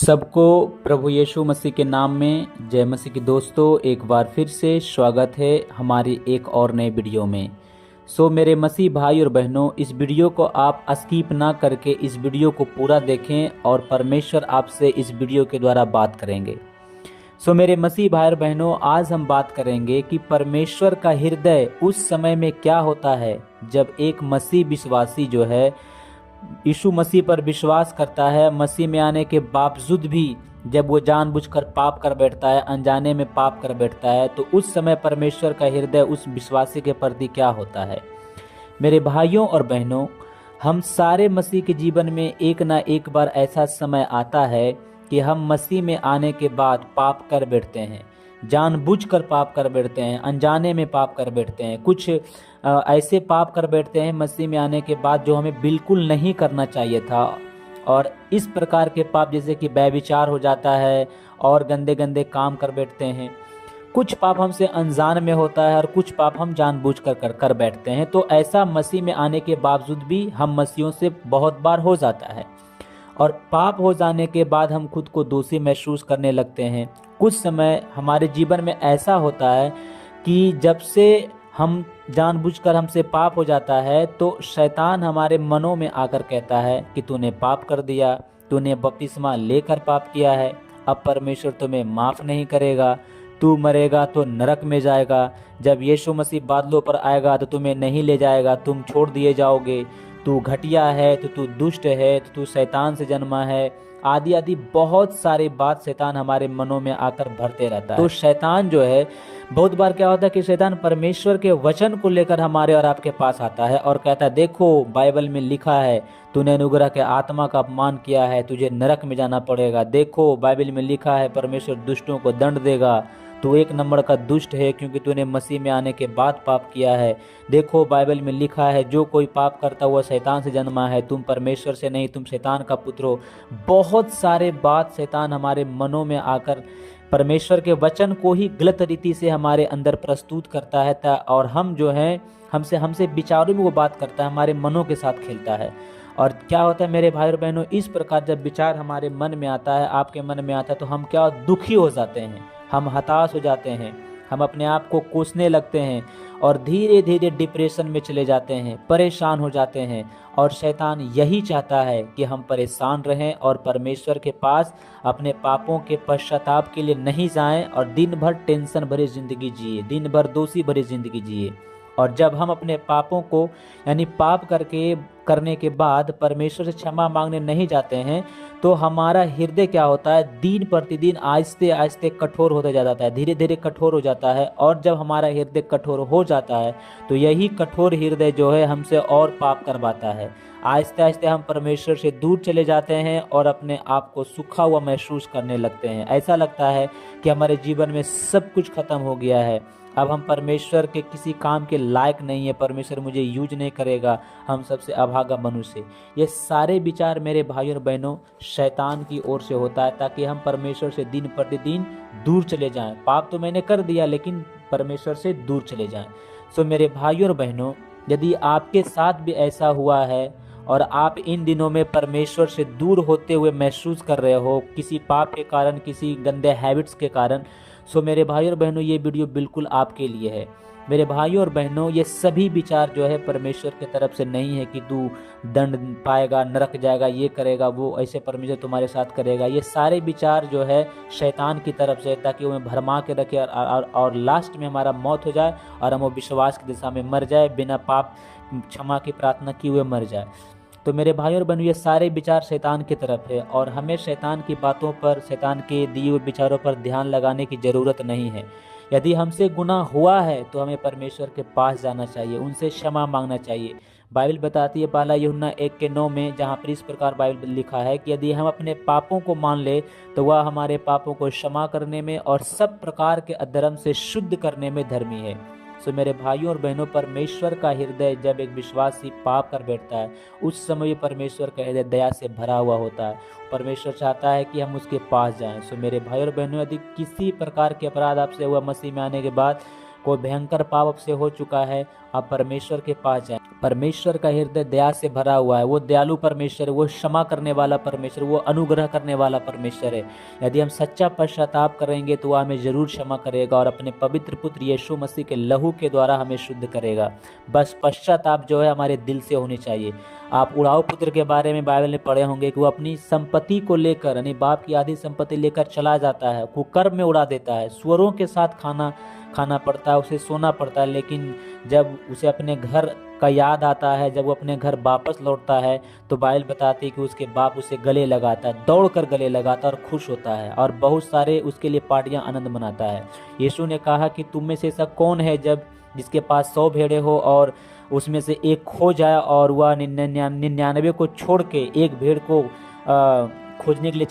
सबको प्रभु यीशु मसीह के नाम में जय मसीह की दोस्तों, एक बार फिर से स्वागत है हमारी एक और नए वीडियो में। मेरे मसीह भाई और बहनों, इस वीडियो को आप स्किप ना करके इस वीडियो को पूरा देखें और परमेश्वर आपसे इस वीडियो के द्वारा बात करेंगे। मेरे मसीह भाई और बहनों, आज हम बात करेंगे कि परमेश्वर का हृदय उस समय में क्या होता है जब एक मसीह विश्वासी जो है यीशु मसीह पर विश्वास करता है। मसीह में आने के बावजूद भी जब वो जानबूझकर पाप कर बैठता है, अनजाने में पाप कर बैठता है, तो उस समय परमेश्वर का हृदय उस विश्वासी के प्रति क्या होता है। मेरे भाइयों और बहनों, हम सारे मसीह के जीवन में एक ना एक बार ऐसा समय आता है कि हम मसीह में आने के बाद पाप कर बैठते हैं, जानबूझकर पाप कर बैठते हैं, अनजाने में पाप कर बैठते हैं। कुछ ऐसे पाप कर बैठते हैं मसीह में आने के बाद जो हमें बिल्कुल नहीं करना चाहिए था। और इस प्रकार के पाप जैसे कि व्यभिचार हो जाता है और गंदे गंदे काम कर बैठते हैं। कुछ पाप हमसे अनजान में होता है और कुछ पाप हम जानबूझकर कर बैठते हैं। तो ऐसा मसीह में आने के बावजूद भी हम मसीहों से बहुत बार हो जाता है और पाप हो जाने के बाद हम खुद को दोषी महसूस करने लगते हैं। कुछ समय हमारे जीवन में ऐसा होता है कि जब से हम जानबूझकर हमसे पाप हो जाता है तो शैतान हमारे मनों में आकर कहता है कि तूने पाप कर दिया, तूने बपतिस्मा लेकर पाप किया है, अब परमेश्वर तुम्हें माफ़ नहीं करेगा, तू मरेगा तो नरक में जाएगा, जब यीशु मसीह बादलों पर आएगा तो तुम्हें नहीं ले जाएगा, तुम छोड़ दिए जाओगे, तू घटिया है, तो तू दुष्ट है, तो तू शैतान से जन्मा है, आदि आदि बहुत सारी बात शैतान हमारे मनों में आकर भरते रहता है। तो शैतान जो है, बहुत बार क्या होता है कि शैतान परमेश्वर के वचन को लेकर हमारे और आपके पास आता है और कहता है, देखो बाइबल में लिखा है तूने अनुग्रह के आत्मा का अपमान किया है, तुझे नरक में जाना पड़ेगा। देखो बाइबल में लिखा है परमेश्वर दुष्टों को दंड देगा, तू एक नंबर का दुष्ट है क्योंकि तूने मसीह में आने के बाद पाप किया है। देखो बाइबल में लिखा है जो कोई पाप करता हुआ शैतान से जन्मा है, तुम परमेश्वर से नहीं, तुम शैतान का पुत्र हो। बहुत सारे बात शैतान हमारे मनों में आकर परमेश्वर के वचन को ही गलत रीति से हमारे अंदर प्रस्तुत करता है और हम जो हैं हमसे विचारों में वो बात करता है, हमारे मनों के साथ खेलता है। और क्या होता है मेरे भाई और बहनों, इस प्रकार जब विचार हमारे मन में आता है, आपके मन में आता है, तो हम क्या दुखी हो जाते हैं, हम हताश हो जाते हैं, हम अपने आप को कोसने लगते हैं और धीरे धीरे डिप्रेशन में चले जाते हैं, परेशान हो जाते हैं। और शैतान यही चाहता है कि हम परेशान रहें और परमेश्वर के पास अपने पापों के पश्चाताप के लिए नहीं जाएं और दिन भर टेंशन भरी ज़िंदगी जिए, दिन भर दोषी भरी ज़िंदगी जिए। और जब हम अपने पापों को यानी पाप करने के बाद परमेश्वर से क्षमा मांगने नहीं जाते हैं तो हमारा हृदय क्या होता है, दिन प्रतिदिन आहिस्ते आहिस्ते कठोर होता जाता है, धीरे धीरे कठोर हो जाता है। और जब हमारा हृदय कठोर हो जाता है तो यही कठोर हृदय जो है हमसे और पाप करवाता है। आहिस्ते आहिस्ते हम परमेश्वर से दूर चले जाते हैं और अपने आप को सूखा हुआ महसूस करने लगते हैं। ऐसा लगता है कि हमारे जीवन में सब कुछ खत्म हो गया है, अब हम परमेश्वर के किसी काम के लायक नहीं है, परमेश्वर मुझे यूज नहीं करेगा, हम सबसे अभागा मनुष्य। ये सारे विचार मेरे भाइयों और बहनों शैतान की ओर से होता है ताकि हम परमेश्वर से दिन प्रतिदिन दूर चले जाएं। पाप तो मैंने कर दिया लेकिन परमेश्वर से दूर चले जाएं। मेरे भाइयों और बहनों, यदि आपके साथ भी ऐसा हुआ है और आप इन दिनों में परमेश्वर से दूर होते हुए महसूस कर रहे हो किसी पाप के कारण, किसी गंदे हैबिट्स के कारण, मेरे भाइयों और बहनों ये वीडियो बिल्कुल आपके लिए है। मेरे भाइयों और बहनों, ये सभी विचार जो है परमेश्वर की तरफ से नहीं है कि तू दंड पाएगा, नरक जाएगा, ये करेगा, वो ऐसे परमेश्वर तुम्हारे साथ करेगा। ये सारे विचार जो है शैतान की तरफ से ताकि वो हमें भरमा के रखे और लास्ट में हमारा मौत हो जाए और हम वो विश्वास की दिशा में मर जाए, बिना पाप क्षमा की प्रार्थना किए हुए मर जाए। तो मेरे भाई और बहनों, ये सारे विचार शैतान की तरफ है और हमें शैतान की बातों पर, शैतान के दिए हुए विचारों पर ध्यान लगाने की ज़रूरत नहीं है। यदि हमसे गुनाह हुआ है तो हमें परमेश्वर के पास जाना चाहिए, उनसे क्षमा मांगना चाहिए। बाइबल बताती है पहला यूहन्ना 1:9 में, जहाँ पर इस प्रकार बाइबल में लिखा है कि यदि हम अपने पापों को मान ले तो वह हमारे पापों को क्षमा करने में और सब प्रकार के अधर्म से शुद्ध करने में धर्मी है। मेरे भाइयों और बहनों, परमेश्वर का हृदय जब एक विश्वासी पाप कर बैठता है उस समय परमेश्वर का हृदय दया से भरा हुआ होता है। परमेश्वर चाहता है कि हम उसके पास जाएं। मेरे भाइयों और बहनों, यदि किसी प्रकार के अपराध आपसे हुआ मसीह में आने के बाद, कोई भयंकर पाप आपसे हो चुका है, आप परमेश्वर के पास जाएं। परमेश्वर का हृदय दया से भरा हुआ है, वो दयालु परमेश्वर है, वो क्षमा करने वाला परमेश्वर, वो अनुग्रह करने वाला परमेश्वर है। यदि हम सच्चा पश्चाताप करेंगे तो वह हमें जरूर क्षमा करेगा और अपने पवित्र पुत्र यीशु मसीह के लहू के द्वारा हमें शुद्ध करेगा। बस पश्चाताप जो है हमारे दिल से होनी चाहिए। आप उड़ाऊ पुत्र के बारे में बाइबल में पढ़े होंगे कि वो अपनी संपत्ति को लेकर, यानी बाप की आधी संपत्ति लेकर चला जाता है, कुकर्म में उड़ा देता है, सुअरों के साथ खाना पड़ता है, उसे सोना पड़ता है। लेकिन जब उसे अपने घर का याद आता है, जब वो अपने घर वापस लौटता है, तो बाइबल बताती है कि उसके बाप उसे गले लगाता है, दौड़ कर गले लगाता है और खुश होता है और बहुत सारे उसके लिए पार्टियां आनंद मनाता है। यीशु ने कहा कि तुम में से ऐसा कौन है जब जिसके पास 100 भेड़ें हो और उसमें से एक खो जाए और वह 99 को छोड़ के एक भेड़ को खोजने के लिए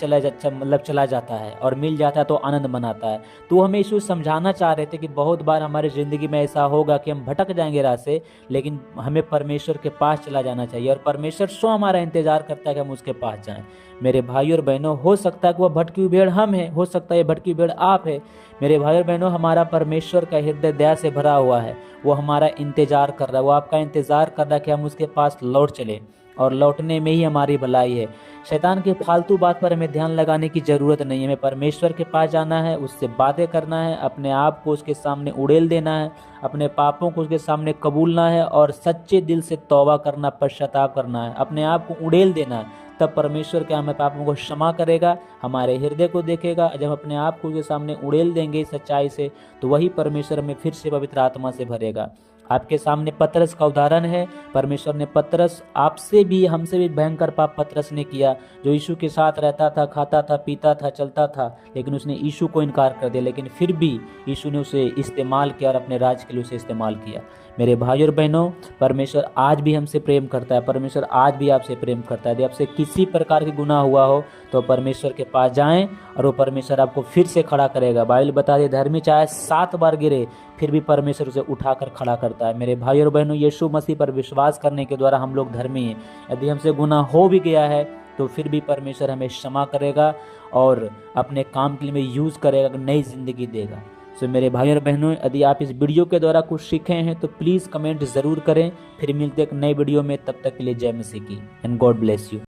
चला जाता है और मिल जाता है तो आनंद मनाता है। तो हमें यीशु समझाना चाह रहे थे कि बहुत बार हमारी ज़िंदगी में ऐसा होगा कि हम भटक जाएंगे राह से, लेकिन हमें परमेश्वर के पास चला जाना चाहिए और परमेश्वर स्वयं हमारा इंतजार करता है कि हम उसके पास जाएं। मेरे भाई और बहनों, हो सकता है कि वह भटकी हुई भेड़ हम हैं, हो सकता है ये भटकी भेड़ आप है। मेरे भाई और बहनों, हमारा परमेश्वर का हृदय दया से भरा हुआ है, वो हमारा इंतजार कर रहा है, वो आपका इंतजार कर रहा है कि हम उसके पास लौट चले और लौटने में ही हमारी भलाई है। शैतान की फालतू बात पर हमें ध्यान लगाने की ज़रूरत नहीं है। हमें परमेश्वर के पास जाना है, उससे बातें करना है, अपने आप को उसके सामने उड़ेल देना है, अपने पापों को उसके सामने कबूलना है और सच्चे दिल से तौबा करना, पश्चाताप करना है, अपने आप को उड़ेल देना है। तब परमेश्वर क्या हमें पापों को क्षमा करेगा, हमारे हृदय को देखेगा। जब अपने आप को उसके सामने उड़ेल देंगे सच्चाई से, तो वही परमेश्वर हमें फिर से पवित्र आत्मा से भरेगा। आपके सामने पतरस का उदाहरण है। परमेश्वर ने पतरस, आपसे भी, हमसे भी भयंकर पाप पतरस ने किया, जो यीशु के साथ रहता था, खाता था, पीता था, चलता था, लेकिन उसने यीशु को इनकार कर दिया। लेकिन फिर भी यीशु ने उसे इस्तेमाल किया और अपने राज के लिए उसे इस्तेमाल किया। मेरे भाई और बहनों, परमेश्वर आज भी हमसे प्रेम करता है, परमेश्वर आज भी आपसे प्रेम करता है। यदि आपसे किसी प्रकार की गुनाह हुआ हो तो परमेश्वर के पास जाएं और वो परमेश्वर आपको फिर से खड़ा करेगा। बाइबल बता दे, धर्मी चाहे 7 बार गिरे फिर भी परमेश्वर उसे उठाकर खड़ा करता है। मेरे भाई और बहनों, यीशु मसीह पर विश्वास करने के द्वारा हम लोग धर्मी हैं। यदि हमसे गुनाह हो भी गया है तो फिर भी परमेश्वर हमें क्षमा करेगा और अपने काम के लिए यूज़ करेगा, नई जिंदगी देगा। सो मेरे भाई और बहनों, यदि आप इस वीडियो के द्वारा कुछ सीखे हैं तो प्लीज़ कमेंट ज़रूर करें। फिर मिलते एक नए वीडियो में, तब तक के लिए जय मसीह की, एंड गॉड ब्लेस यू।